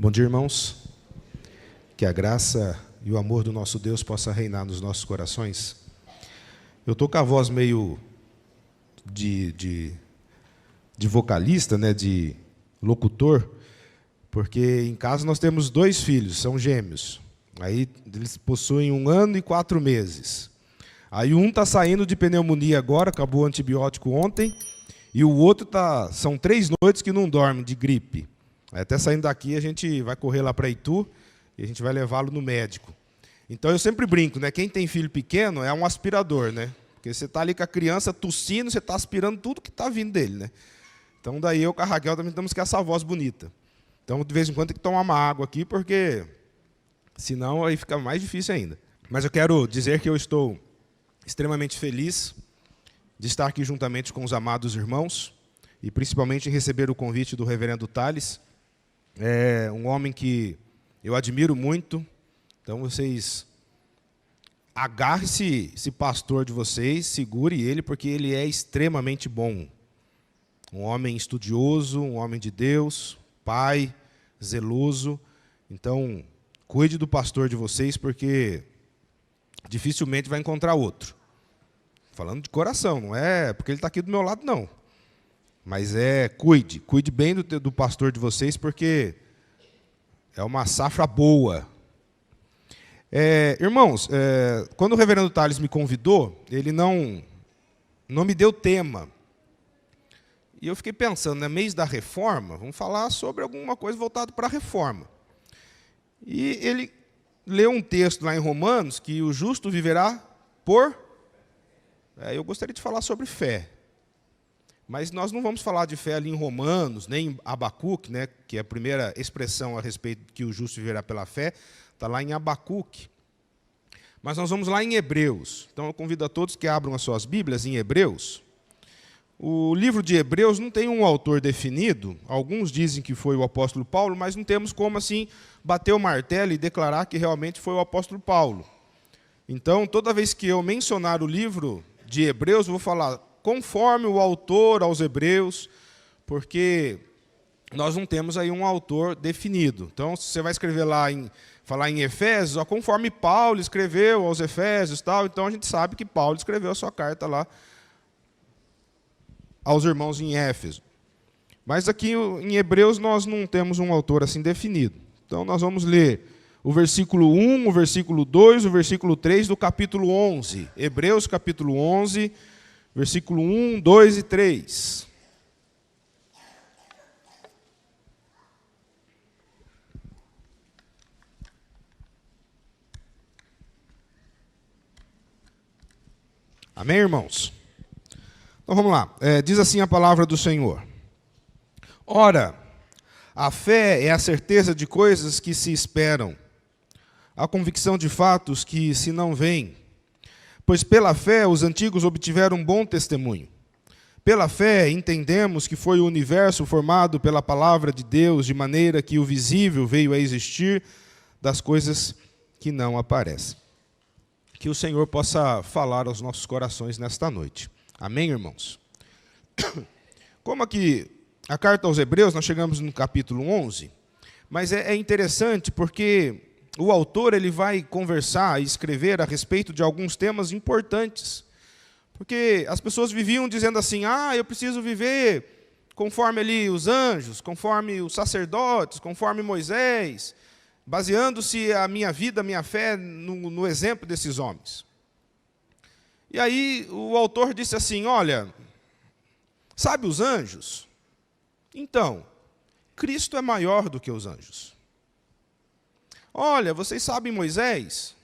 Bom dia, irmãos. Que a graça e o amor do nosso Deus possa reinar nos nossos corações. Eu estou com a voz meio de vocalista, né, de locutor, porque em casa nós temos 2 filhos, são gêmeos. Aí eles possuem 1 ano e 4 meses. Aí um está saindo de pneumonia agora, acabou o antibiótico ontem, e o outro são 3 noites que não dorme, de gripe. Até saindo daqui, a gente vai correr lá para Itu e a gente vai levá-lo no médico. Então, eu sempre brinco, né? Quem tem filho pequeno é um aspirador, né? Porque você está ali com a criança tossindo, você está aspirando tudo que está vindo dele, né? Então, daí eu com a Raquel também temos que essa voz bonita. Então, de vez em quando, tem que tomar uma água aqui, porque senão aí fica mais difícil ainda. Mas eu quero dizer que eu estou extremamente feliz de estar aqui juntamente com os amados irmãos e principalmente em receber o convite do reverendo Thales. É um homem que eu admiro muito. Então, vocês agarrem-se esse pastor de vocês, segure ele, porque ele é extremamente bom. Um homem estudioso, um homem de Deus, pai, zeloso. Então, cuide do pastor de vocês, porque dificilmente vai encontrar outro. Falando de coração, não é porque ele está aqui do meu lado, não. Mas cuide bem do pastor de vocês, porque é uma safra boa. Irmãos, quando o reverendo Thales me convidou, ele não me deu tema. E eu fiquei pensando, no mês da reforma, vamos falar sobre alguma coisa voltada para a reforma. E ele leu um texto lá em Romanos, que o justo viverá por... eu gostaria de falar sobre fé. Mas nós não vamos falar de fé ali em Romanos, nem em Abacuque, né, que é a primeira expressão a respeito de que o justo viverá pela fé, está lá em Abacuque. Mas nós vamos lá em Hebreus. Então eu convido a todos que abram as suas Bíblias em Hebreus. O livro de Hebreus não tem um autor definido. Alguns dizem que foi o apóstolo Paulo, mas não temos como assim bater o martelo e declarar que realmente foi o apóstolo Paulo. Então, toda vez que eu mencionar o livro de Hebreus, eu vou falar conforme o autor aos Hebreus, porque nós não temos aí um autor definido. Então, se você vai escrever lá, falar em Efésios, conforme Paulo escreveu aos Efésios, tal, então a gente sabe que Paulo escreveu a sua carta lá aos irmãos em Éfeso. Mas aqui em Hebreus nós não temos um autor assim definido. Então, nós vamos ler o versículo 1, o versículo 2, o versículo 3 do capítulo 11. Hebreus, capítulo 11, versículo 1, 2 e 3. Amém, irmãos? Então, vamos lá. Diz assim a palavra do Senhor. Ora, a fé é a certeza de coisas que se esperam, a convicção de fatos que se não veem. Pois pela fé os antigos obtiveram um bom testemunho. Pela fé entendemos que foi o universo formado pela palavra de Deus, de maneira que o visível veio a existir das coisas que não aparecem. Que o Senhor possa falar aos nossos corações nesta noite. Amém, irmãos? Como aqui a carta aos Hebreus, nós chegamos no capítulo 11, mas é interessante porque o autor ele vai conversar e escrever a respeito de alguns temas importantes. Porque as pessoas viviam dizendo assim, eu preciso viver conforme ali os anjos, conforme os sacerdotes, conforme Moisés, baseando-se a minha vida, a minha fé no exemplo desses homens. E aí o autor disse assim, olha, sabe os anjos? Então, Cristo é maior do que os anjos. Olha, vocês sabem Moisés?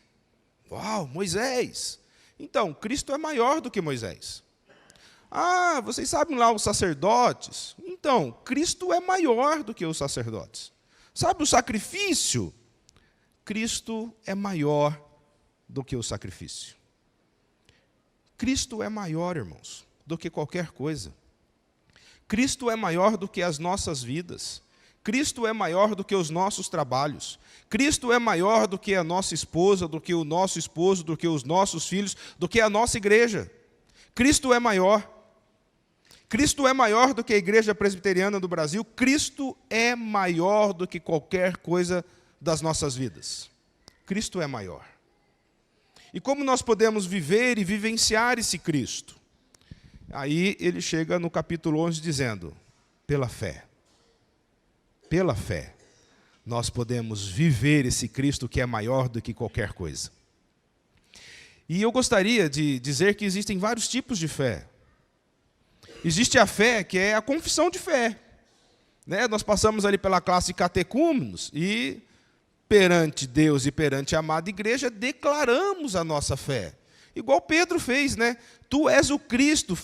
Uau, Moisés! Então, Cristo é maior do que Moisés. Vocês sabem lá os sacerdotes? Então, Cristo é maior do que os sacerdotes. Sabe o sacrifício? Cristo é maior do que o sacrifício. Cristo é maior, irmãos, do que qualquer coisa. Cristo é maior do que as nossas vidas. Cristo é maior do que os nossos trabalhos. Cristo é maior do que a nossa esposa, do que o nosso esposo, do que os nossos filhos, do que a nossa igreja. Cristo é maior. Cristo é maior do que a Igreja Presbiteriana do Brasil. Cristo é maior do que qualquer coisa das nossas vidas. Cristo é maior. E como nós podemos viver e vivenciar esse Cristo? Aí ele chega no capítulo 11 dizendo, pela fé. Pela fé, nós podemos viver esse Cristo que é maior do que qualquer coisa. E eu gostaria de dizer que existem vários tipos de fé. Existe a fé que é a confissão de fé. Né? Nós passamos ali pela classe de catecúmenos e, perante Deus e perante a amada igreja, declaramos a nossa fé. Igual Pedro fez, né? Tu és o Cristo,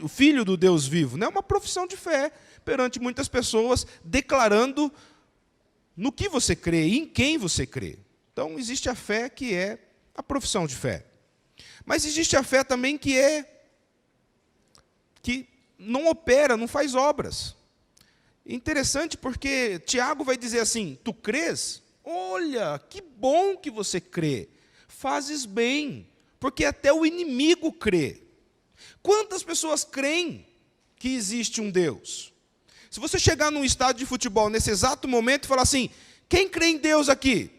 o Filho do Deus vivo. Não é uma profissão de fé perante muitas pessoas, declarando no que você crê e em quem você crê. Então, existe a fé que é a profissão de fé. Mas existe a fé também que não opera, não faz obras. Interessante porque Tiago vai dizer assim, tu crês? Olha, que bom que você crê. Fazes bem, porque até o inimigo crê. Quantas pessoas creem que existe um Deus? Se você chegar num estádio de futebol nesse exato momento e falar assim, quem crê em Deus aqui?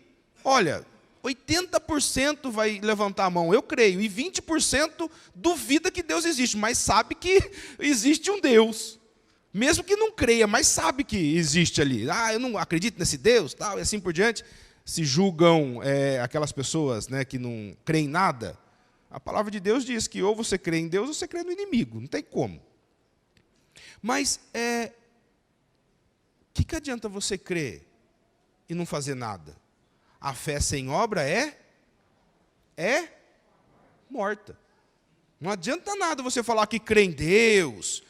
Olha, 80% vai levantar a mão, eu creio, e 20% duvida que Deus existe, mas sabe que existe um Deus. Mesmo que não creia, mas sabe que existe ali. Eu não acredito nesse Deus, tal, e assim por diante. Se julgam aquelas pessoas, né, que não creem em nada. A palavra de Deus diz que ou você crê em Deus ou você crê no inimigo, não tem como. Mas que adianta você crer e não fazer nada? A fé sem obra é morta. Não adianta nada você falar que crê em Deus,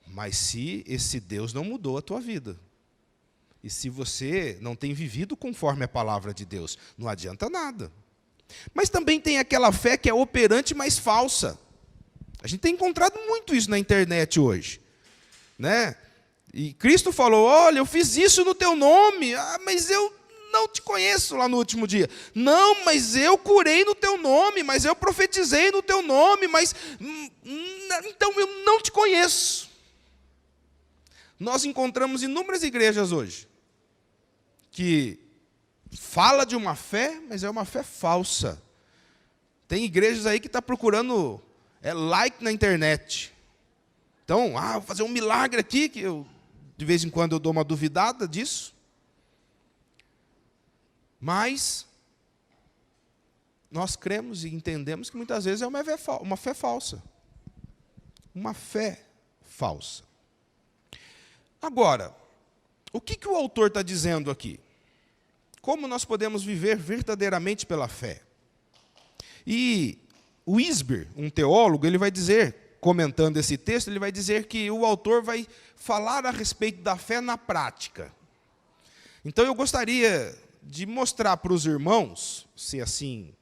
mas se esse Deus não mudou a tua vida, e se você não tem vivido conforme a palavra de Deus, não adianta nada. Mas também tem aquela fé que é operante, mas falsa. A gente tem encontrado muito isso na internet hoje, né? E Cristo falou, olha, eu fiz isso no teu nome, mas eu não te conheço lá no último dia. Não, mas eu curei no teu nome, mas eu profetizei no teu nome, mas então eu não te conheço. Nós encontramos inúmeras igrejas hoje que fala de uma fé, mas é uma fé falsa. Tem igrejas aí que estão procurando like na internet. Então, vou fazer um milagre aqui, que de vez em quando eu dou uma duvidada disso. Mas nós cremos e entendemos que muitas vezes é uma fé falsa. Uma fé falsa. Agora, o que o autor está dizendo aqui? Como nós podemos viver verdadeiramente pela fé? E o Wisber, um teólogo, ele vai dizer, comentando esse texto, ele vai dizer que o autor vai falar a respeito da fé na prática. Então eu gostaria de mostrar para os irmãos, se assim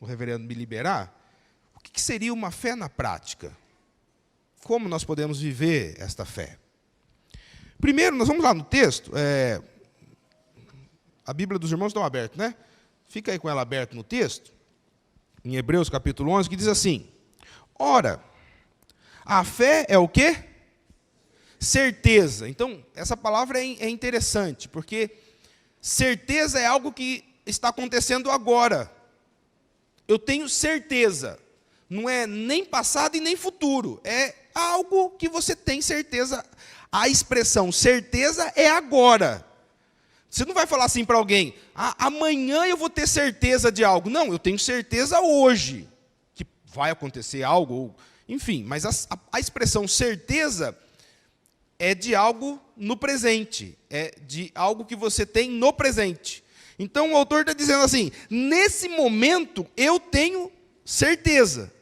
o reverendo me liberar, o que seria uma fé na prática. Como nós podemos viver esta fé. Primeiro, nós vamos lá no texto. A Bíblia dos irmãos está aberta, né? Fica aí com ela aberta no texto. Em Hebreus capítulo 11, que diz assim. Ora, a fé é o quê? Certeza. Então, essa palavra é interessante, porque certeza é algo que está acontecendo agora. Eu tenho certeza. Não é nem passado e nem futuro. É algo que você tem certeza. A expressão certeza é agora. Você não vai falar assim para alguém, amanhã eu vou ter certeza de algo. Não, eu tenho certeza hoje que vai acontecer algo. Enfim, mas a expressão certeza é de algo no presente. É de algo que você tem no presente. Então o autor está dizendo assim, nesse momento eu tenho certeza.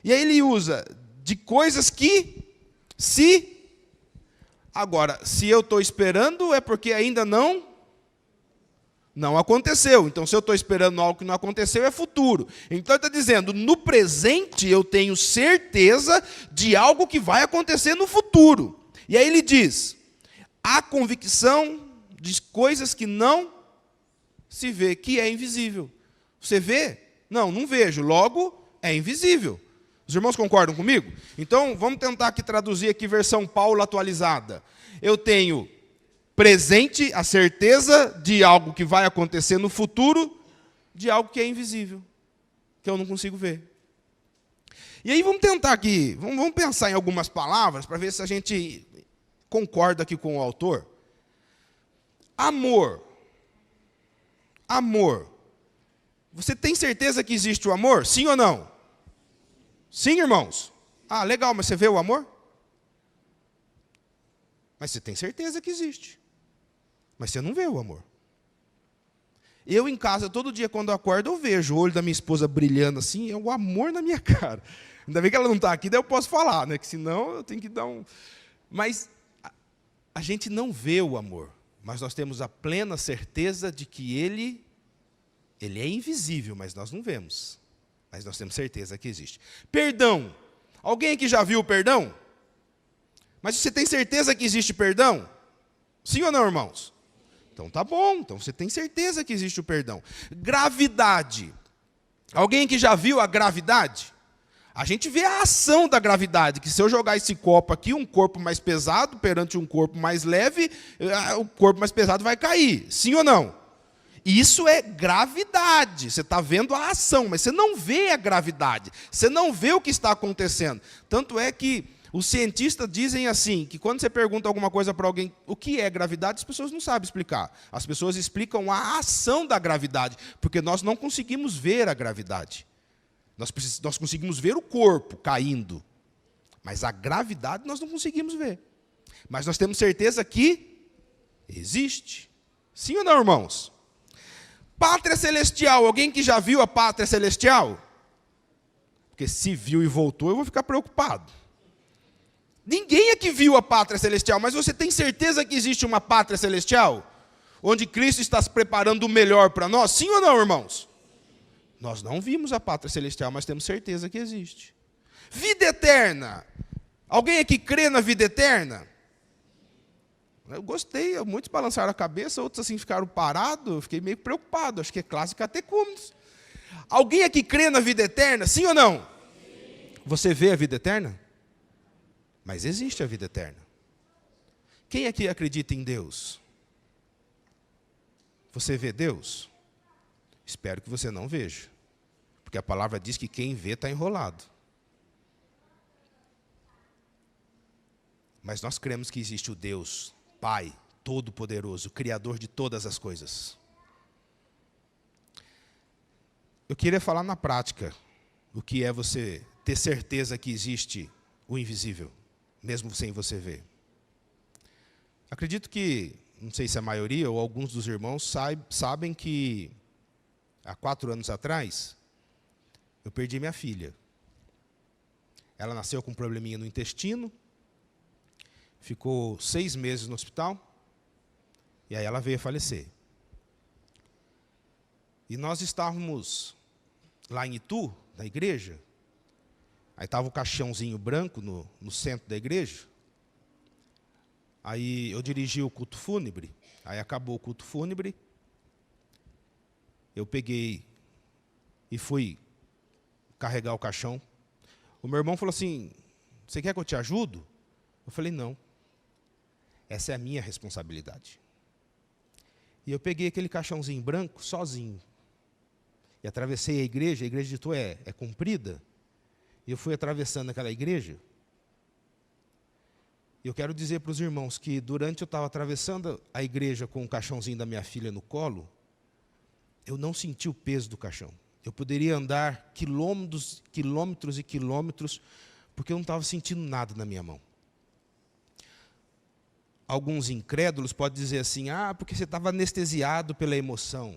E aí ele usa de coisas que se... Agora, se eu estou esperando, é porque ainda não aconteceu. Então, se eu estou esperando algo que não aconteceu, é futuro. Então, ele está dizendo, no presente, eu tenho certeza de algo que vai acontecer no futuro. E aí ele diz, a convicção de coisas que não se vê, que é invisível. Você vê? Não vejo. Logo, é invisível. Os irmãos concordam comigo? Então, vamos tentar aqui traduzir aqui versão Paulo atualizada. Eu tenho presente a certeza de algo que vai acontecer no futuro, de algo que é invisível, que eu não consigo ver. E aí vamos tentar aqui, vamos pensar em algumas palavras para ver se a gente concorda aqui com o autor. Amor. Amor. Você tem certeza que existe o amor? Sim ou não? Sim, irmãos? Ah, legal, mas você vê o amor? Mas você tem certeza que existe. Mas você não vê o amor. Eu em casa, todo dia quando eu acordo, eu vejo o olho da minha esposa brilhando assim, é o amor na minha cara. Ainda bem que ela não está aqui, daí eu posso falar, né? Que senão eu tenho que dar um... Mas a gente não vê o amor, mas nós temos a plena certeza de que ele é invisível, mas nós não vemos. Mas nós temos certeza que existe. Perdão. Alguém aqui já viu o perdão? Mas você tem certeza que existe perdão? Sim ou não, irmãos? Então tá bom, então você tem certeza que existe o perdão. Gravidade. Alguém que já viu a gravidade? A gente vê a ação da gravidade, que se eu jogar esse copo aqui, um corpo mais pesado perante um corpo mais leve, o corpo mais pesado vai cair. Sim ou não? Isso é gravidade. Você está vendo a ação, mas você não vê a gravidade. Você não vê o que está acontecendo. Tanto é que os cientistas dizem assim, que quando você pergunta alguma coisa para alguém, o que é gravidade, as pessoas não sabem explicar. As pessoas explicam a ação da gravidade, porque nós não conseguimos ver a gravidade. Nós conseguimos ver o corpo caindo, mas a gravidade nós não conseguimos ver. Mas nós temos certeza que existe. Sim ou não, irmãos? Pátria celestial. Alguém que já viu a pátria celestial? Porque se viu e voltou, eu vou ficar preocupado. Ninguém aqui viu a pátria celestial, mas você tem certeza que existe uma pátria celestial? Onde Cristo está se preparando o melhor para nós? Sim ou não, irmãos? Nós não vimos a pátria celestial, mas temos certeza que existe. Vida eterna. Alguém aqui crê na vida eterna? Eu gostei, muitos balançaram a cabeça, outros assim ficaram parados, eu fiquei meio preocupado, acho que é classe catecúmenos. Alguém aqui crê na vida eterna, sim ou não? Sim. Você vê a vida eterna? Mas existe a vida eterna. Quem aqui acredita em Deus? Você vê Deus? Espero que você não veja, porque a palavra diz que quem vê está enrolado. Mas nós cremos que existe o Deus Pai Todo-Poderoso, Criador de todas as coisas. Eu queria falar na prática o que é você ter certeza que existe o invisível, mesmo sem você ver. Acredito que, não sei se a maioria ou alguns dos irmãos sabem que há 4 anos atrás eu perdi minha filha. Ela nasceu com um probleminha no intestino, ficou 6 meses no hospital, e aí ela veio a falecer. E nós estávamos lá em Itu, na igreja, aí estava o caixãozinho branco no centro da igreja, aí eu dirigi o culto fúnebre, aí acabou o culto fúnebre, eu peguei e fui carregar o caixão. O meu irmão falou assim, você quer que eu te ajudo? Eu falei, não. Essa é a minha responsabilidade. E eu peguei aquele caixãozinho branco, sozinho. E atravessei a igreja de Itu é comprida. E eu fui atravessando aquela igreja. E eu quero dizer para os irmãos que durante eu estava atravessando a igreja com o caixãozinho da minha filha no colo, eu não senti o peso do caixão. Eu poderia andar quilômetros, quilômetros e quilômetros, porque eu não estava sentindo nada na minha mão. Alguns incrédulos podem dizer assim, porque você estava anestesiado pela emoção.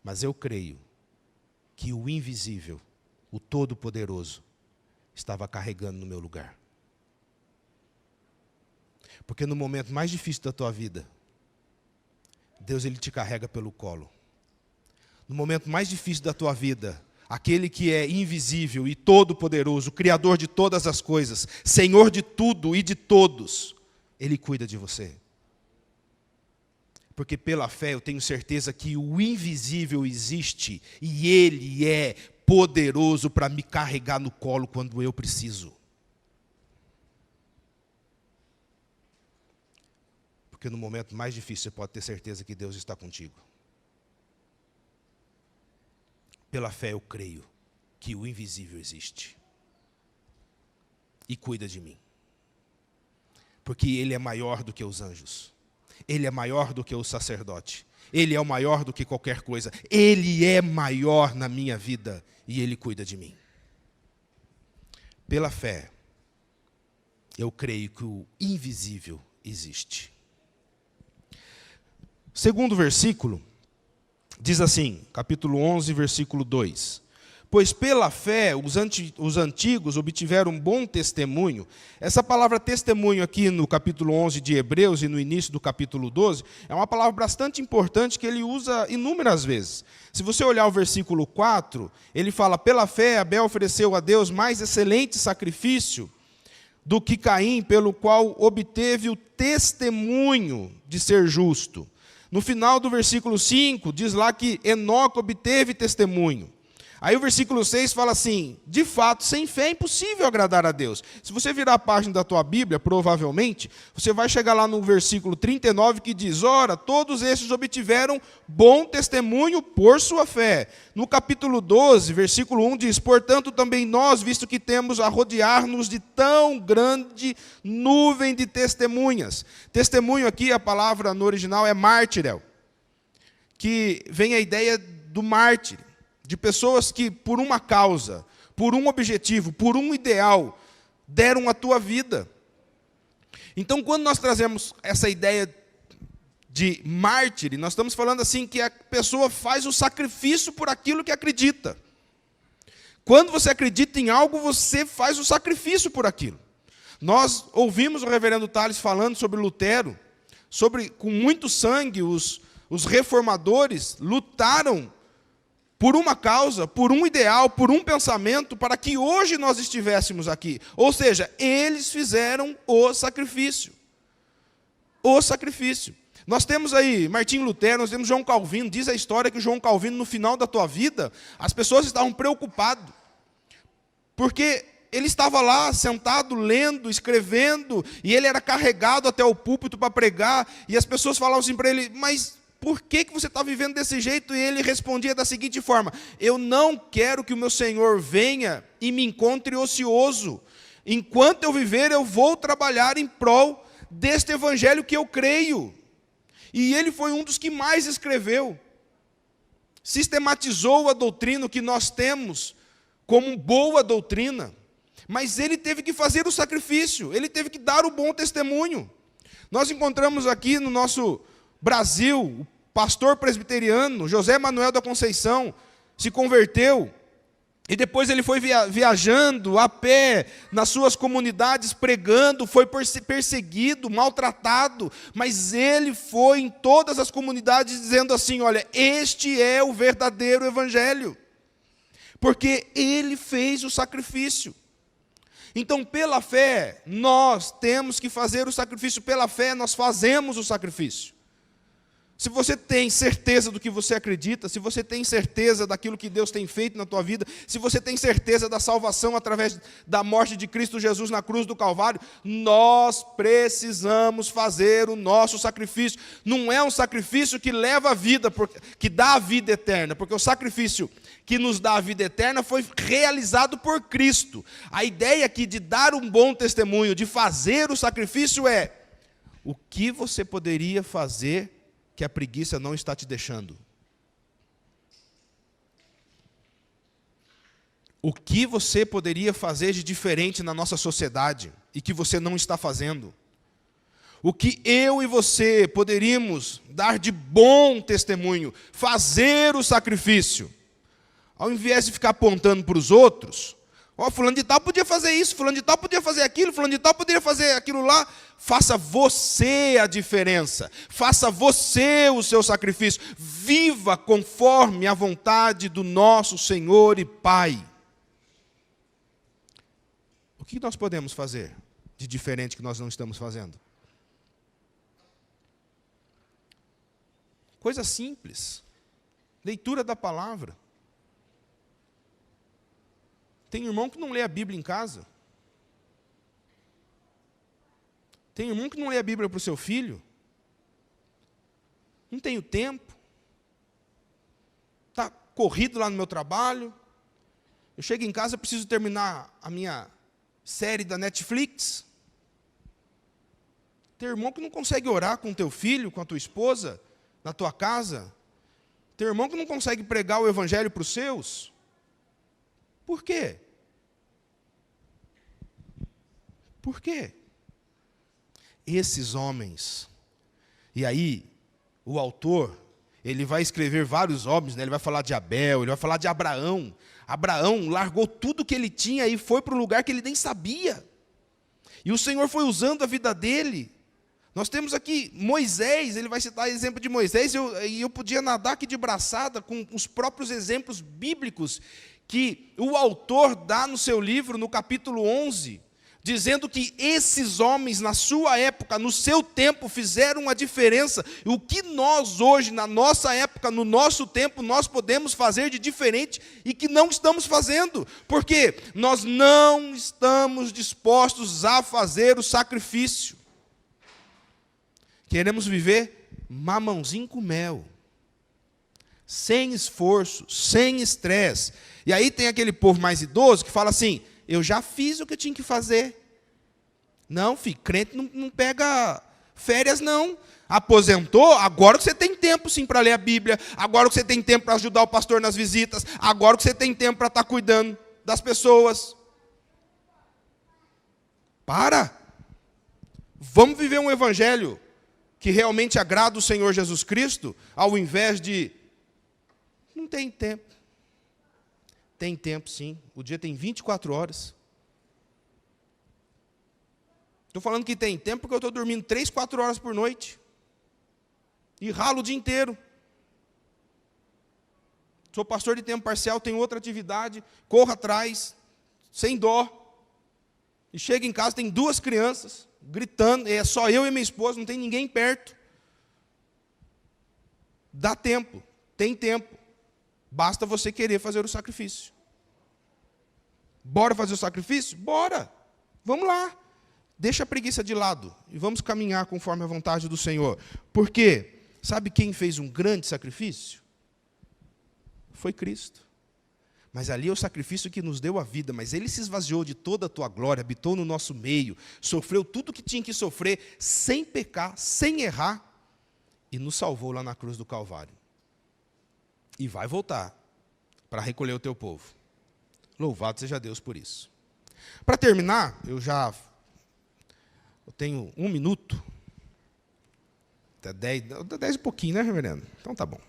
Mas eu creio que o invisível, o Todo-Poderoso, estava carregando no meu lugar. Porque no momento mais difícil da tua vida, Deus ele te carrega pelo colo. No momento mais difícil da tua vida, aquele que é invisível e todo-poderoso, Criador de todas as coisas, Senhor de tudo e de todos, Ele cuida de você. Porque pela fé eu tenho certeza que o invisível existe e Ele é poderoso para me carregar no colo quando eu preciso. Porque no momento mais difícil você pode ter certeza que Deus está contigo. Pela fé eu creio que o invisível existe e cuida de mim. Porque Ele é maior do que os anjos. Ele é maior do que o sacerdote. Ele é o maior do que qualquer coisa. Ele é maior na minha vida e Ele cuida de mim. Pela fé, eu creio que o invisível existe. Segundo versículo, diz assim, capítulo 11, versículo 2. Pois pela fé os antigos obtiveram bom testemunho. Essa palavra testemunho aqui no capítulo 11 de Hebreus e no início do capítulo 12, é uma palavra bastante importante que ele usa inúmeras vezes. Se você olhar o versículo 4, ele fala, pela fé Abel ofereceu a Deus mais excelente sacrifício do que Caim, pelo qual obteve o testemunho de ser justo. No final do versículo 5, diz lá que Enoque obteve testemunho. Aí o versículo 6 fala assim, de fato, sem fé é impossível agradar a Deus. Se você virar a página da tua Bíblia, provavelmente, você vai chegar lá no versículo 39 que diz, ora, todos esses obtiveram bom testemunho por sua fé. No capítulo 12, versículo 1 diz, portanto também nós, visto que temos a rodear-nos de tão grande nuvem de testemunhas. Testemunho aqui, a palavra no original é mártirel, que vem a ideia do mártir. De pessoas que, por uma causa, por um objetivo, por um ideal, deram a tua vida. Então, quando nós trazemos essa ideia de mártir, nós estamos falando assim que a pessoa faz o sacrifício por aquilo que acredita. Quando você acredita em algo, você faz o sacrifício por aquilo. Nós ouvimos o reverendo Tales falando sobre Lutero, sobre, com muito sangue, os reformadores lutaram por uma causa, por um ideal, por um pensamento, para que hoje nós estivéssemos aqui. Ou seja, eles fizeram o sacrifício. O sacrifício. Nós temos aí Martinho Lutero, nós temos João Calvino. Diz a história que João Calvino, no final da tua vida, as pessoas estavam preocupadas. Porque ele estava lá, sentado, lendo, escrevendo, e ele era carregado até o púlpito para pregar, e as pessoas falavam assim para ele, mas por que você está vivendo desse jeito? E ele respondia da seguinte forma, eu não quero que o meu Senhor venha e me encontre ocioso. Enquanto eu viver, eu vou trabalhar em prol deste evangelho que eu creio. E ele foi um dos que mais escreveu. Sistematizou a doutrina que nós temos como boa doutrina. Mas ele teve que fazer o sacrifício, ele teve que dar o bom testemunho. Nós encontramos aqui no nosso Brasil, o pastor presbiteriano, José Manuel da Conceição, se converteu, e depois ele foi viajando a pé, nas suas comunidades, pregando, foi perseguido, maltratado, mas ele foi em todas as comunidades dizendo assim, olha, este é o verdadeiro evangelho, porque ele fez o sacrifício. Então, pela fé, nós temos que fazer o sacrifício, pela fé nós fazemos o sacrifício. Se você tem certeza do que você acredita, se você tem certeza daquilo que Deus tem feito na tua vida, se você tem certeza da salvação através da morte de Cristo Jesus na cruz do Calvário, nós precisamos fazer o nosso sacrifício. Não é um sacrifício que leva a vida, que dá a vida eterna, porque o sacrifício que nos dá a vida eterna foi realizado por Cristo. A ideia aqui de dar um bom testemunho, de fazer o sacrifício é o que você poderia fazer que a preguiça não está te deixando. O que você poderia fazer de diferente na nossa sociedade e que você não está fazendo? O que eu e você poderíamos dar de bom testemunho, fazer o sacrifício, ao invés de ficar apontando para os outros, ó, fulano de tal podia fazer isso, fulano de tal podia fazer aquilo, fulano de tal poderia fazer aquilo lá. Faça você a diferença. Faça você o seu sacrifício. Viva conforme a vontade do nosso Senhor e Pai. O que nós podemos fazer de diferente que nós não estamos fazendo? Coisa simples. Leitura da palavra. Tem irmão que não lê a Bíblia em casa. Tem irmão que não lê a Bíblia para o seu filho. Não tenho tempo. Está corrido lá no meu trabalho. Eu chego em casa, preciso terminar a minha série da Netflix. Tem irmão que não consegue orar com o teu filho, com a tua esposa, na tua casa. Tem irmão que não consegue pregar o evangelho para os seus. Por quê? Por quê? Esses homens, e aí o autor, ele vai escrever vários homens, né? Ele vai falar de Abel, ele vai falar de Abraão. Abraão largou tudo que ele tinha e foi para um lugar que ele nem sabia. E o Senhor foi usando a vida dele. Nós temos aqui Moisés, ele vai citar exemplo de Moisés, e eu podia nadar aqui de braçada com os próprios exemplos bíblicos que o autor dá no seu livro, no capítulo 11, dizendo que esses homens, na sua época, no seu tempo, fizeram a diferença. E o que nós hoje, na nossa época, no nosso tempo, nós podemos fazer de diferente e que não estamos fazendo. Porque nós não estamos dispostos a fazer o sacrifício. Queremos viver mamãozinho com mel. Sem esforço, sem estresse. E aí tem aquele povo mais idoso que fala assim: eu já fiz o que eu tinha que fazer. Não, filho, crente não pega férias, não. Aposentou, agora que você tem tempo, sim, para ler a Bíblia. Agora que você tem tempo para ajudar o pastor nas visitas. Agora que você tem tempo para estar cuidando das pessoas. Para. Vamos viver um evangelho que realmente agrada o Senhor Jesus Cristo, ao invés de... Não tem tempo. Tem tempo, sim. O dia tem 24 horas. Estou falando que tem tempo porque eu estou dormindo 3, 4 horas por noite. E ralo o dia inteiro. Sou pastor de tempo parcial, tenho outra atividade, corro atrás, sem dó. E chego em casa, tem 2 crianças, gritando, é só eu e minha esposa, não tem ninguém perto. Dá tempo, tem tempo. Basta você querer fazer o sacrifício. Bora fazer o sacrifício? Bora! Vamos lá. Deixa a preguiça de lado e vamos caminhar conforme a vontade do Senhor. Porque, sabe quem fez um grande sacrifício? Foi Cristo. Mas ali é o sacrifício que nos deu a vida, mas Ele se esvaziou de toda a tua glória, habitou no nosso meio, sofreu tudo o que tinha que sofrer, sem pecar, sem errar, e nos salvou lá na cruz do Calvário. E vai voltar para recolher o teu povo. Louvado seja Deus por isso. Para terminar, eu tenho 1 minuto, até 10 e pouquinho, né, reverendo? Então tá bom.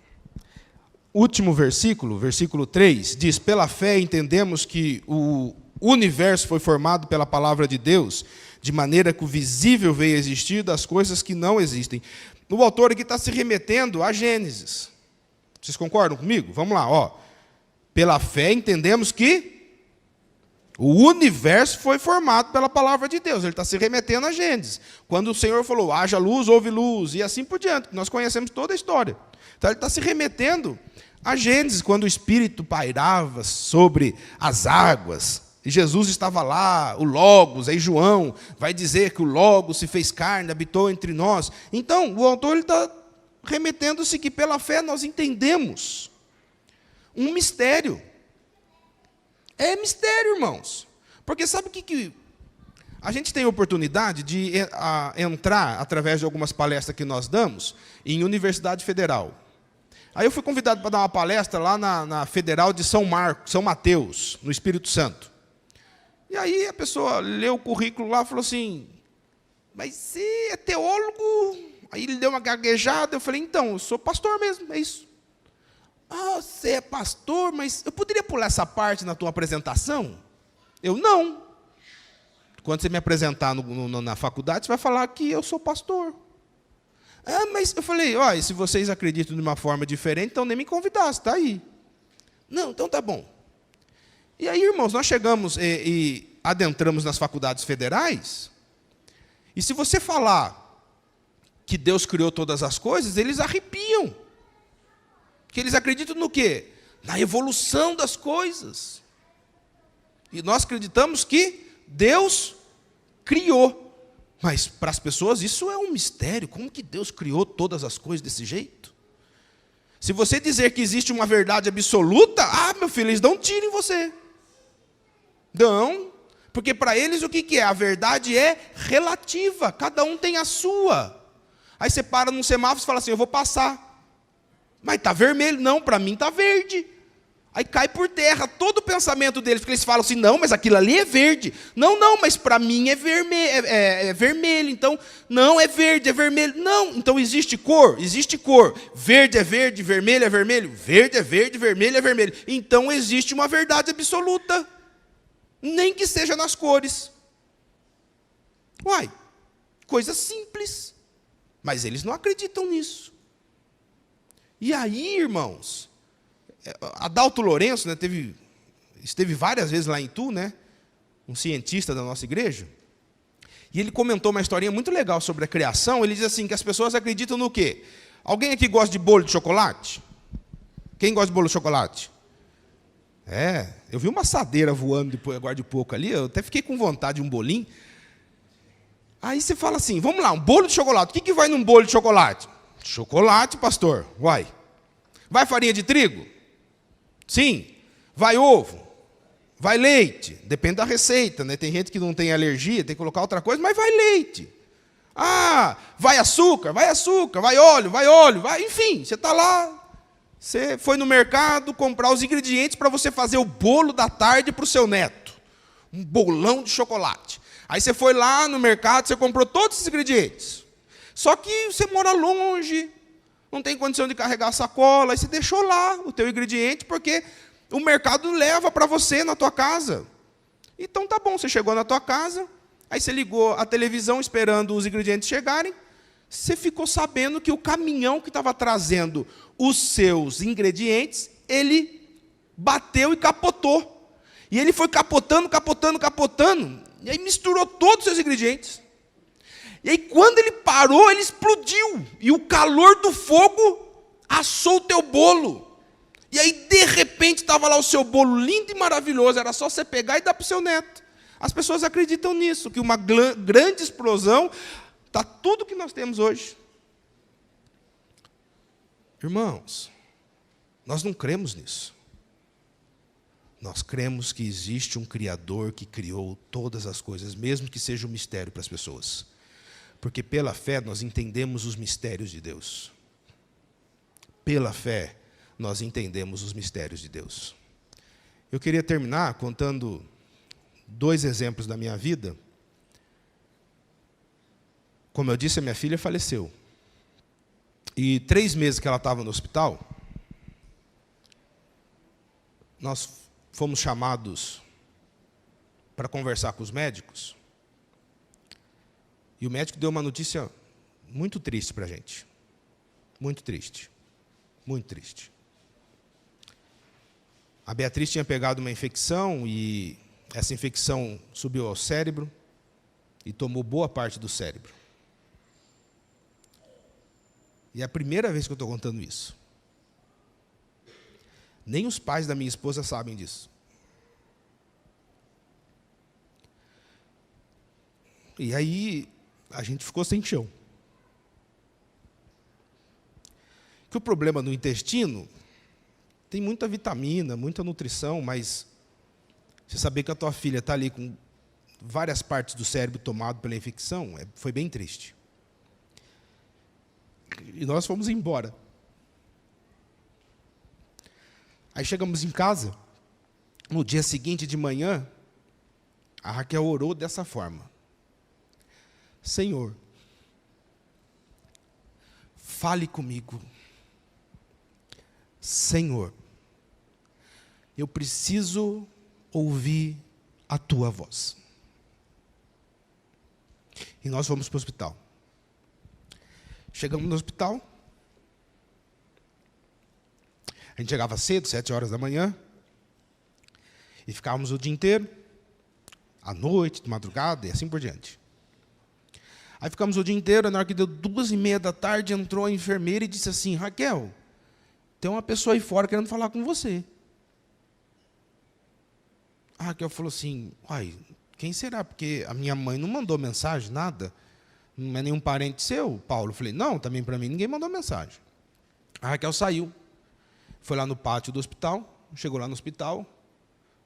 Último versículo, versículo 3, diz: pela fé entendemos que o universo foi formado pela palavra de Deus, de maneira que o visível veio a existir das coisas que não existem. O autor aqui está se remetendo a Gênesis. Vocês concordam comigo? Vamos lá, ó. Pela fé entendemos que o universo foi formado pela palavra de Deus. Ele está se remetendo a Gênesis. Quando o Senhor falou, haja luz, houve luz, e assim por diante. Nós conhecemos toda a história. Então ele está se remetendo a Gênesis, quando o Espírito pairava sobre as águas. E Jesus estava lá, o Logos, aí João vai dizer que o Logos se fez carne, habitou entre nós. Então, o autor está remetendo-se que pela fé nós entendemos um mistério. É mistério, irmãos. Porque sabe o que a gente tem a oportunidade de entrar, através de algumas palestras que nós damos, em Universidade Federal. Aí eu fui convidado para dar uma palestra lá na Federal de São Mateus, no Espírito Santo. E aí a pessoa leu o currículo lá e falou assim, mas você é teólogo? Aí ele deu uma gaguejada, eu falei, então, eu sou pastor mesmo, é isso. Ah, você é pastor, mas eu poderia pular essa parte na tua apresentação? Eu, não. Quando você me apresentar na faculdade, você vai falar que eu sou pastor. Ah, mas eu falei, ó, e se vocês acreditam de uma forma diferente, então nem me convidasse, está aí. Não, então tá bom. E aí, irmãos, nós chegamos e adentramos nas faculdades federais, e se você falar que Deus criou todas as coisas, eles arrepiam. Que eles acreditam no quê? Na evolução das coisas. E nós acreditamos que Deus criou. Mas para as pessoas isso é um mistério. Como que Deus criou todas as coisas desse jeito? Se você dizer que existe uma verdade absoluta, meu filho, eles dão um tiro em você. Não. Porque para eles o que é? A verdade é relativa. Cada um tem a sua. Aí você para num semáforo e fala assim, eu vou passar. Mas está vermelho. Não, para mim está verde. Aí cai por terra todo o pensamento deles, porque eles falam assim, não, mas aquilo ali é verde. Não, mas para mim é vermelho, é vermelho. Então, não, é verde, é vermelho. Não, então existe cor. Verde é verde, vermelho é vermelho. Verde é verde, vermelho é vermelho. Então existe uma verdade absoluta. Nem que seja nas cores. Uai, coisa simples. Mas eles não acreditam nisso. E aí, irmãos, Adalto Lourenço, né, esteve várias vezes lá em Itu, né, um cientista da nossa igreja, e ele comentou uma historinha muito legal sobre a criação. Ele diz assim, que as pessoas acreditam no quê? Alguém aqui gosta de bolo de chocolate? Quem gosta de bolo de chocolate? Eu vi uma assadeira voando depois, agora de pouco ali, eu até fiquei com vontade de um bolinho. Aí você fala assim, vamos lá, um bolo de chocolate. O que vai num bolo de chocolate? Chocolate, pastor. Vai farinha de trigo? Sim. Vai ovo? Vai leite? Depende da receita, né? Tem gente que não tem alergia, tem que colocar outra coisa, mas vai leite. Vai açúcar? Vai óleo, enfim, você está lá. Você foi no mercado comprar os ingredientes para você fazer o bolo da tarde para o seu neto. Um bolão de chocolate. Aí você foi lá no mercado, você comprou todos os ingredientes. Só que você mora longe, não tem condição de carregar a sacola, aí você deixou lá o teu ingrediente, porque o mercado leva para você na tua casa. Então tá bom, você chegou na tua casa, aí você ligou a televisão esperando os ingredientes chegarem, você ficou sabendo que o caminhão que estava trazendo os seus ingredientes, ele bateu e capotou. E ele foi capotando, e aí misturou todos os seus ingredientes. E aí, quando ele parou, ele explodiu. E o calor do fogo assou o teu bolo. E aí, de repente, estava lá o seu bolo lindo e maravilhoso. Era só você pegar e dar para o seu neto. As pessoas acreditam nisso, que uma grande explosão está tudo que nós temos hoje. Irmãos, nós não cremos nisso. Nós cremos que existe um Criador que criou todas as coisas, mesmo que seja um mistério para as pessoas. Porque pela fé nós entendemos os mistérios de Deus. Pela fé nós entendemos os mistérios de Deus. Eu queria terminar contando 2 exemplos da minha vida. Como eu disse, a minha filha faleceu. E 3 meses que ela estava no hospital, nós fomos chamados para conversar com os médicos. E o médico deu uma notícia muito triste para a gente. Muito triste. Muito triste. A Beatriz tinha pegado uma infecção e essa infecção subiu ao cérebro e tomou boa parte do cérebro. E é a primeira vez que eu estou contando isso. Nem os pais da minha esposa sabem disso. E aí a gente ficou sem chão. Que o problema no intestino tem muita vitamina, muita nutrição, mas você saber que a tua filha está ali com várias partes do cérebro tomado pela infecção, foi bem triste. E nós fomos embora. Aí chegamos em casa, no dia seguinte de manhã, a Raquel orou dessa forma: Senhor, fale comigo. Senhor, eu preciso ouvir a tua voz. E nós fomos para o hospital. Chegamos no hospital. A gente chegava cedo, 7 horas da manhã, e ficávamos o dia inteiro, à noite, de madrugada, e assim por diante. Aí ficamos o dia inteiro, na hora que deu 2h30 da tarde, entrou a enfermeira e disse assim: Raquel, tem uma pessoa aí fora querendo falar com você. A Raquel falou assim, uai, quem será? Porque a minha mãe não mandou mensagem, nada. Não é nenhum parente seu, Paulo? Eu falei, não, também para mim ninguém mandou mensagem. A Raquel saiu, foi lá no pátio do hospital, chegou lá no hospital,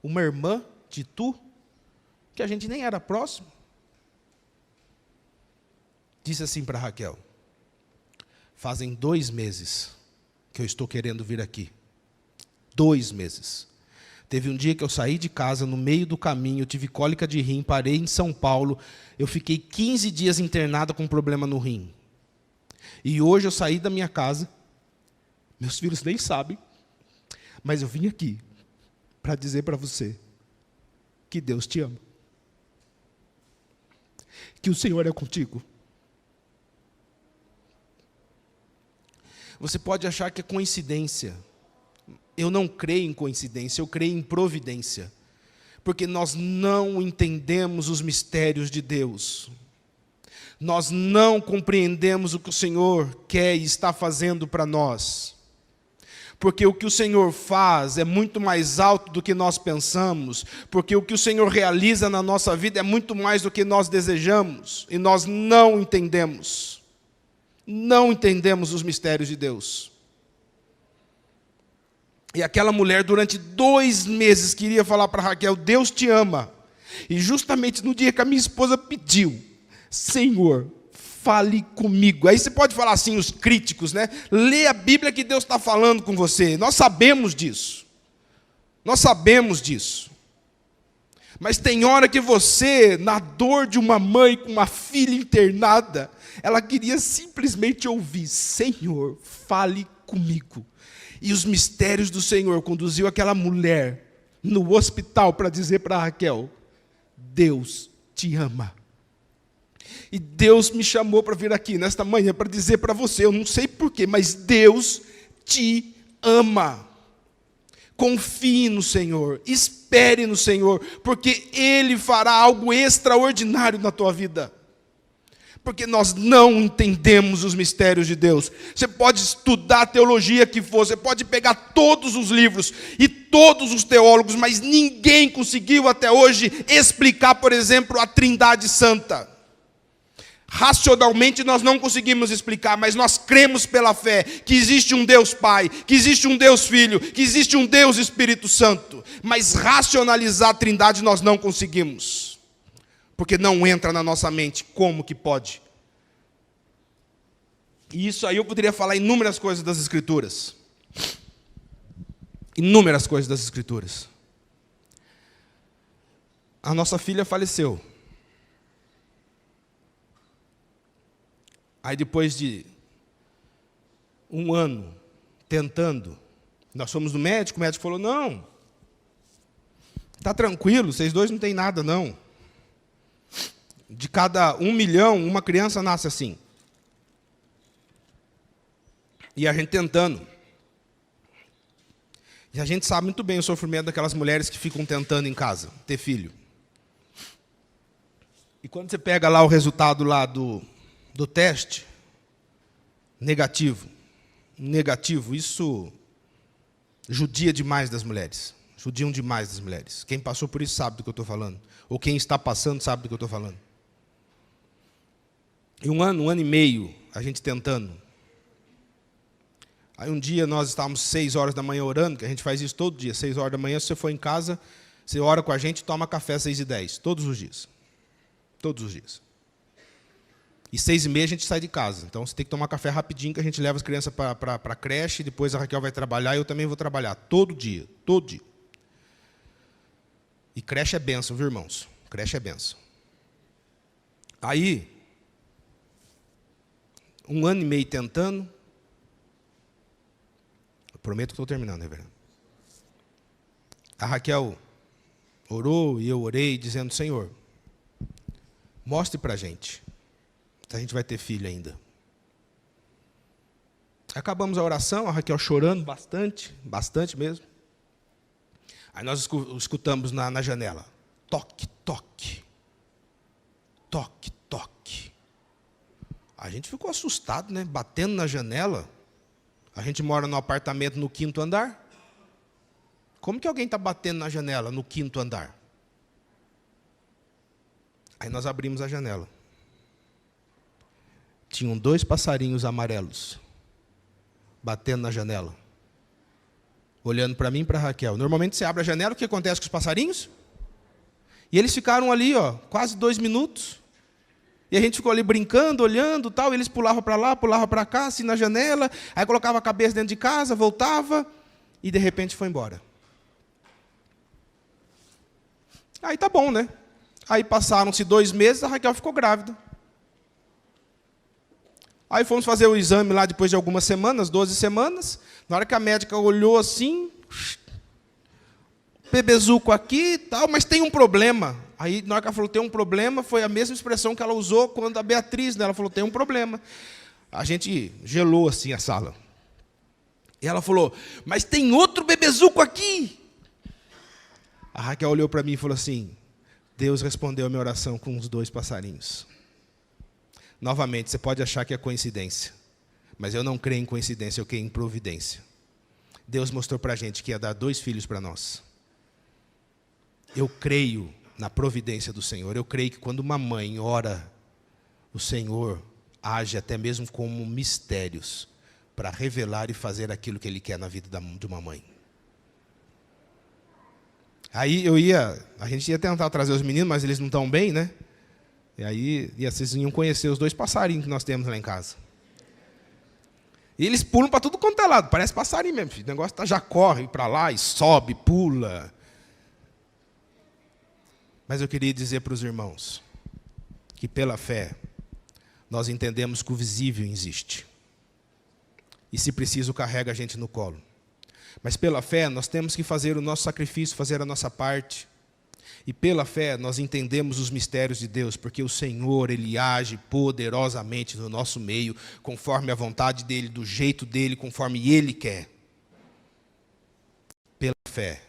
uma irmã de Tu, que a gente nem era próximo, disse assim para Raquel, fazem 2 meses que eu estou querendo vir aqui. 2 meses. Teve um dia que eu saí de casa, no meio do caminho, tive cólica de rim, parei em São Paulo, eu fiquei 15 dias internado com problema no rim. E hoje eu saí da minha casa, meus filhos nem sabem, mas eu vim aqui para dizer para você que Deus te ama. Que o Senhor é contigo. Você pode achar que é coincidência. Eu não creio em coincidência, eu creio em providência. Porque nós não entendemos os mistérios de Deus. Nós não compreendemos o que o Senhor quer e está fazendo para nós. Porque o que o Senhor faz é muito mais alto do que nós pensamos. Porque o que o Senhor realiza na nossa vida é muito mais do que nós desejamos. E nós não entendemos. Não entendemos os mistérios de Deus. E aquela mulher, durante 2 meses, queria falar para Raquel, Deus te ama. E justamente no dia que a minha esposa pediu, Senhor, fale comigo. Aí você pode falar assim, os críticos, né? Lê a Bíblia que Deus está falando com você. Nós sabemos disso. Nós sabemos disso. Mas tem hora que você, na dor de uma mãe com uma filha internada, ela queria simplesmente ouvir, Senhor, fale comigo. E os mistérios do Senhor conduziu aquela mulher no hospital para dizer para Raquel, Deus te ama. E Deus me chamou para vir aqui nesta manhã para dizer para você, eu não sei porquê, mas Deus te ama. Confie no Senhor, espere no Senhor, porque Ele fará algo extraordinário na tua vida. Porque nós não entendemos os mistérios de Deus. Você pode estudar a teologia que for, você pode pegar todos os livros e todos os teólogos, mas ninguém conseguiu até hoje explicar, por exemplo, a Trindade Santa. Racionalmente nós não conseguimos explicar, mas nós cremos pela fé que existe um Deus Pai, que existe um Deus Filho, que existe um Deus Espírito Santo. Mas racionalizar a Trindade nós não conseguimos. Porque não entra na nossa mente, como que pode? E isso aí eu poderia falar inúmeras coisas das Escrituras. Inúmeras coisas das Escrituras. A nossa filha faleceu. Aí depois de 1 ano tentando, nós fomos no médico, o médico falou, não, está tranquilo, vocês dois não tem nada não. De cada 1 milhão, uma criança nasce assim. E a gente tentando. E a gente sabe muito bem o sofrimento daquelas mulheres que ficam tentando em casa ter filho. E quando você pega lá o resultado lá do teste, negativo, isso judia demais das mulheres. Judiam demais das mulheres. Quem passou por isso sabe do que eu estou falando. Ou quem está passando sabe do que eu estou falando. E 1 ano e meio, a gente tentando. Aí um dia nós estávamos 6 horas da manhã orando, que a gente faz isso todo dia. 6 horas da manhã, se você for em casa, você ora com a gente e toma café às 6h10. Todos os dias. Todos os dias. E 6h30 a gente sai de casa. Então você tem que tomar café rapidinho, que a gente leva as crianças para a creche, depois a Raquel vai trabalhar e eu também vou trabalhar. Todo dia. Todo dia. E creche é bênção, viu, irmãos? Creche é bênção. Aí, 1 ano e meio tentando. Eu prometo que estou terminando, reverendo. A Raquel orou e eu orei, dizendo, Senhor, mostre para a gente se a gente vai ter filho ainda. Acabamos a oração, a Raquel chorando bastante, bastante mesmo. Aí nós escutamos na janela, toque, toque, toque, toque. A gente ficou assustado, né? Batendo na janela. A gente mora num apartamento no 5º andar. Como que alguém está batendo na janela no 5º andar? Aí nós abrimos a janela. Tinham 2 passarinhos amarelos batendo na janela, olhando para mim e para Raquel. Normalmente você abre a janela, o que acontece com os passarinhos? E eles ficaram ali, quase 2 minutos. E a gente ficou ali brincando, olhando, tal. E eles pulavam para lá, pulavam para cá, assim na janela. Aí colocava a cabeça dentro de casa, voltava e de repente foi embora. Aí tá bom, né? Aí passaram-se 2 meses, a Raquel ficou grávida. Aí fomos fazer o exame lá depois de algumas semanas, 12 semanas. Na hora que a médica olhou assim, bebezuco aqui e tal, mas tem um problema. Aí, na hora que ela falou, tem um problema, foi a mesma expressão que ela usou quando a Beatriz, né? Ela falou, tem um problema. A gente gelou assim a sala. E ela falou, mas tem outro bebezuco aqui. A Raquel olhou para mim e falou assim, Deus respondeu a minha oração com os 2 passarinhos. Novamente, você pode achar que é coincidência, mas eu não creio em coincidência, eu creio em providência. Deus mostrou para a gente que ia dar 2 filhos para nós. Eu creio na providência do Senhor. Eu creio que quando uma mãe ora, o Senhor age até mesmo como mistérios para revelar e fazer aquilo que Ele quer na vida de uma mãe. Aí a gente ia tentar trazer os meninos, mas eles não estão bem, né? E aí vocês iam conhecer os 2 passarinhos que nós temos lá em casa. E eles pulam para tudo quanto é lado, parece passarinho mesmo. Filho. O negócio já corre para lá e sobe, pula. Mas eu queria dizer para os irmãos que pela fé nós entendemos que o visível existe. E se preciso carrega a gente no colo. Mas pela fé nós temos que fazer o nosso sacrifício, fazer a nossa parte. E pela fé nós entendemos os mistérios de Deus, porque o Senhor, Ele age poderosamente no nosso meio, conforme a vontade dEle, do jeito dEle, conforme Ele quer. Pela fé,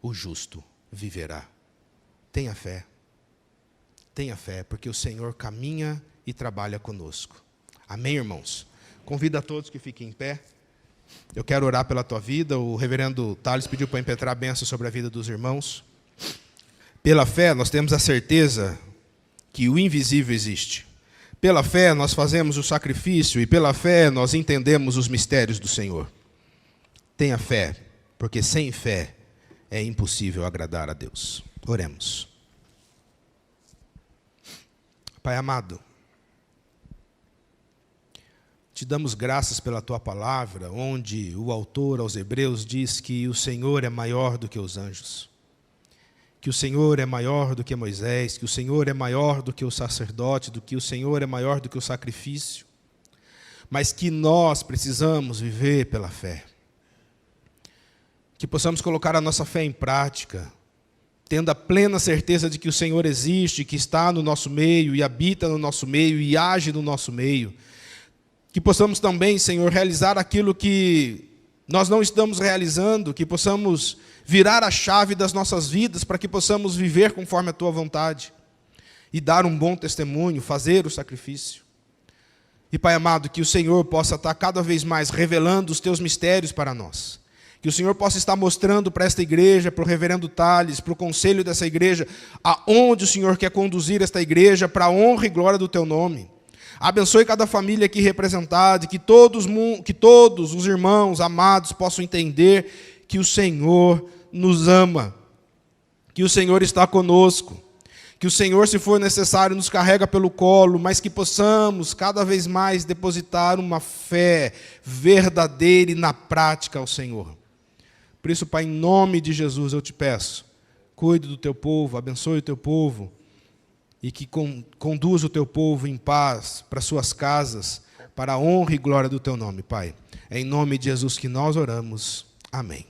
o justo viverá. Tenha fé, porque o Senhor caminha e trabalha conosco. Amém, irmãos? Convido a todos que fiquem em pé. Eu quero orar pela tua vida. O reverendo Thales pediu para impetrar a bênção sobre a vida dos irmãos. Pela fé, nós temos a certeza que o invisível existe. Pela fé, nós fazemos o sacrifício e pela fé, nós entendemos os mistérios do Senhor. Tenha fé, porque sem fé é impossível agradar a Deus. Oremos. Pai amado, te damos graças pela tua palavra, onde o autor aos Hebreus diz que o Senhor é maior do que os anjos, que o Senhor é maior do que Moisés, que o Senhor é maior do que o sacerdote, do que o Senhor é maior do que o sacrifício, mas que nós precisamos viver pela fé. Que possamos colocar a nossa fé em prática, tendo a plena certeza de que o Senhor existe, que está no nosso meio, e habita no nosso meio, e age no nosso meio. Que possamos também, Senhor, realizar aquilo que nós não estamos realizando, que possamos virar a chave das nossas vidas, para que possamos viver conforme a Tua vontade, e dar um bom testemunho, fazer o sacrifício. E, Pai amado, que o Senhor possa estar cada vez mais revelando os Teus mistérios para nós. Que o Senhor possa estar mostrando para esta igreja, para o reverendo Thales, para o conselho dessa igreja, aonde o Senhor quer conduzir esta igreja para a honra e glória do Teu nome. Abençoe cada família aqui representada, que todos os irmãos amados possam entender que o Senhor nos ama, que o Senhor está conosco, que o Senhor, se for necessário, nos carrega pelo colo, mas que possamos cada vez mais depositar uma fé verdadeira e na prática ao Senhor. Por isso, Pai, em nome de Jesus eu te peço, cuide do teu povo, abençoe o teu povo, e que conduza o teu povo em paz para suas casas, para a honra e glória do teu nome, Pai. É em nome de Jesus que nós oramos. Amém.